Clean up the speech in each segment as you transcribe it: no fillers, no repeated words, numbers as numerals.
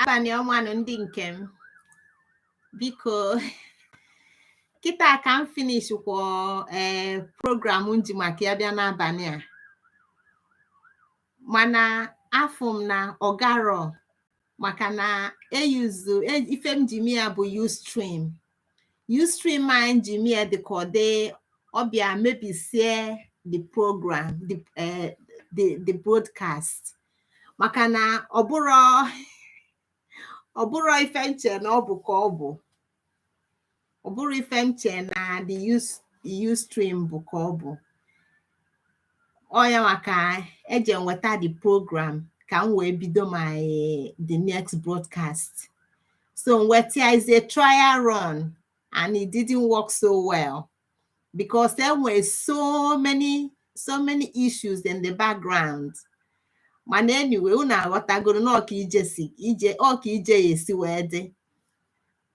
abalị ọma nụ ndị nke m, biko kịta ka m finish kwa program m ji maka ya bịa n'abalị a, mana afọ m na ọgarọ maka na ife m ji mie bụ Ustream anyị ji mie dị ka ọ dị ọbịa mebisie the program the broadcast, maka na ọ bụrụ ife nche na ọ bụ ka ọ bụrụ ife nche na the Ustream bụ ka ọ bụ ọya maka eje nweta the program ka m wee bido the next broadcast. So nweta is a trial run and it didn't work so well because there were so many issues in the background. Mana anyway, unu aghọtagoro na ọka ije ya esi wee dị.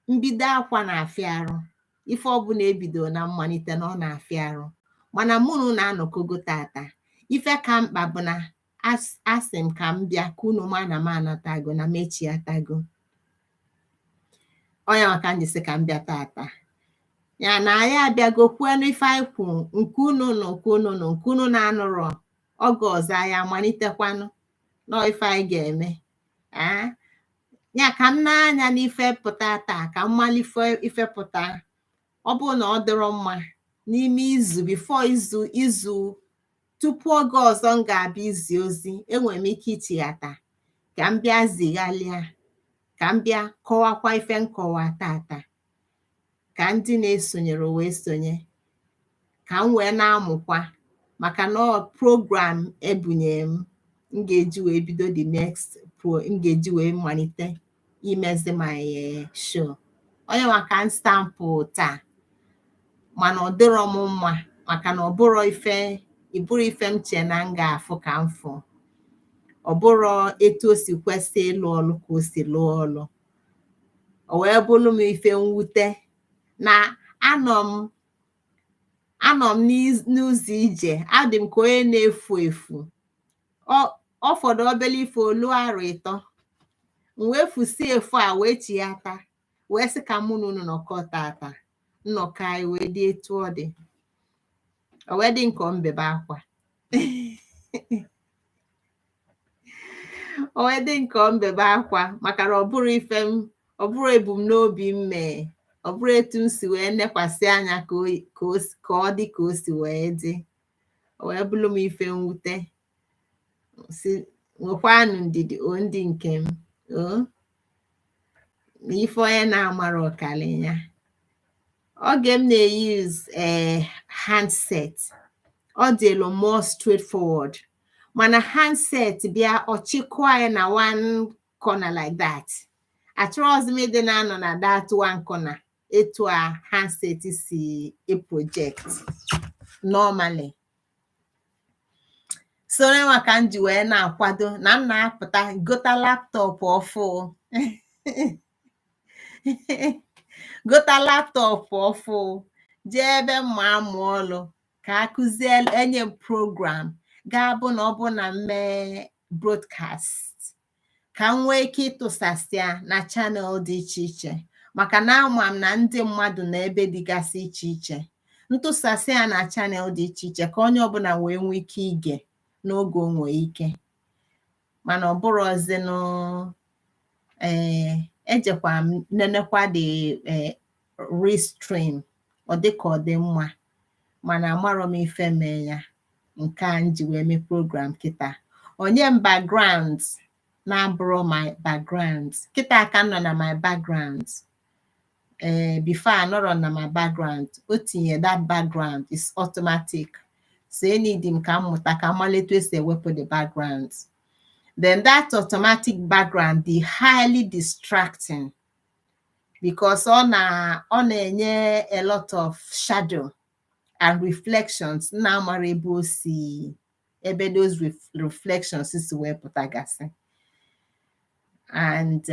Mbido akwa na-afịa arụ, ife ọbụla ebido na mmalite na ọ na-afịa arụ, mana mụ na unu anọkogo tata. Ife ka mkpa bụ na asị m ka m bịa ka unu ma na m anatago na mechi atago. Onye maka njisi ka m bịa tata ya na anyị abịago kwuo ife anyị kwu nke unu na-anụrọ oge ọzọ anyị amalitekwanụ nọ ife anyị ga-eme. Ya ka m na-anya n'ife pụta taa ka m malife ife pụta. Ọ bụrụ na ọ dịrọ mma n'ime izu before izu tupu oge ọzọ m ga-abịa izi ozi, enwere m ike ichighata ka m bịa zighalịa, ka m bịa kọwakwa ife nkọwa tata, ka ndị na-esonyere wee sonye, ka m wee na-amụkwa maka na program ebunye m ga-eji wee bido the next m ga-eji wee malite imezi my show. Onye maka stampụ taa mana ọ dịrọ m mma maka na ọ bụrụ ife m che na m ga-afụ ka m fụ. Ọ bụrụ etu o si kwesị ịlụ ọlụ ka o si lụọ ọlụ. O wee bụrụ m ife mwute na anọ m n'ụzọ ije, adị m ka onye na-efu efu. Ọ fọdụ obele ife olu arụ ịtọ, m wee fusi efu a wee chighata wee sị ka mụ na unu nọkọ tata, nnọkọ anyị wee dị etu ọ dị. O wee dị nke mbebe akwa o wee dị nke mbebe akwa maka na ọ bụrụ ebumnobi m mee, ọ bụrụ etu m si wee nekwasị anya ka ọ dị ka o si wee dị. O wee bụrụ m ife mwute. Si nwekwanụ ndidi ndị nke m na ife onye na-amara ọkali ya. Oge m na-use handset, ọ dịlụ more straightforward, mana handset bịa ọchịkwa ya na one corner like that. Achọrọzi m ịdị na-anọ na that one corner etu a handset si project normally. So na ka m ji wee na-akwado na m na-apụta gota laptop ọfụ gota laptop ọfụ jee ebe mma amụ ọlụ ka akụzie enye m program ga-abụ na ọ bụ na mee broadcast ka m nwee ike ịtụsasịa na channel dị iche iche, maka na ama m na ndị mmadụ na ebe dịgasị iche iche. Ntụsasịa na channel dị iche iche ka onye ọbụla wee nwee ike ige n'oge o nwee ike. Mana ọ bụrụ ọzinụ ejekwa m nenekwa the restream, ọ dị ka ọ dị mma, mana amarọ m ife mee ya nke a nji wee mee program kịta. Onye m background na-abụrụ my background kịta aka nọ na my background. Before anọrọ na my background, o tinye that background is automatic. So enidi m ka mmụta ka mmalite esi ewepụ the background. Then that automatic background dị highly distracting because ọ na-enye a lot of shadow and reflections na-amara ebe o si, ebe those reflections si wee pụtagasị. And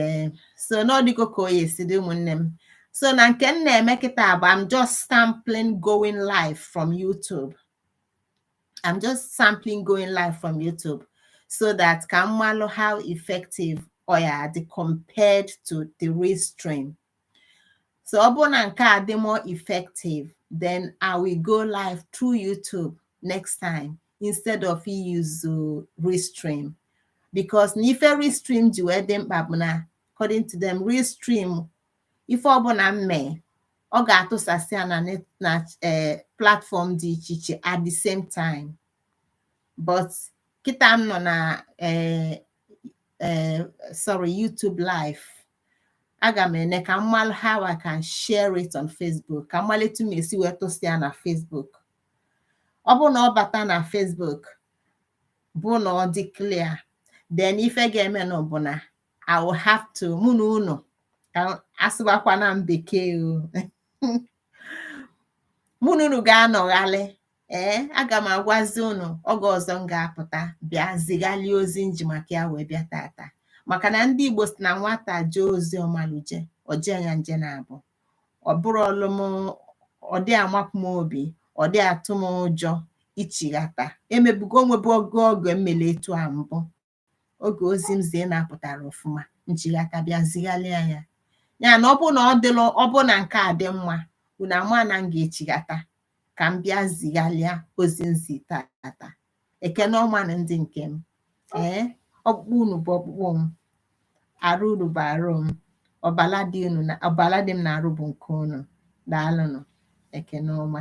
so n'ọdịgo ka oye si dị ụmụnne m. So na nke m na-eme kịta bụ I'm just sampling going live from YouTube. I'm just sampling going live from YouTube so that ka mmalụ how effective ọ ya dị compared to the Restream. So ọ bụrụ na nke a dị more effective, then I will go live through YouTube next time instead of use Restream. Because n'ife Restream ji wee dị mkpa bụ na according to them, Restream ife ọbụla mme ọ ga-atụsasị ya na platform dị iche iche at the same time. But kịta m nọ na YouTube live, aga m ene ka mmalụ how I can share it on Facebook, ka mmalịtụ m esi wee tụsị ya na Facebook. Ọ bụ na ọ bata na Facebook bụ na ọ dị clear, then ife ga-eme na bụ na I will have to mụ na unu ka asịbakwa na Bekee mụ na unu ga-anọghalị. Aga m agwazi unu oge ọzọ m ga-apụta bịa zigali ozi nji maka ya wee bịa tata, maka na ndị Igbo si na nwata jee ozi ọmaluje oje ya nje na-abụ. Ọ bụrụ ọlụm, ọ dị amakụ m obi, ọ dị atụ m ụjọ ichighata. Emebugo onwebe oge mmele etu a mbụ, oge ozi m zie na-apụtara ọfụma nchighata bịa zigali ya. Ya na ọ bụ na ọ bụ na nke a dị mma, unu ama na m ga-echighata ka m bịa zigalia ozi nzi tata. Ekene ọma na ndị nke m. Ọkpụkpụ unu bụ ọkpụkpụ m, arụ unu bụ arụ m, ọbala dị m na arụ bụ nke unu. Daalụnụ. Ekene ọma.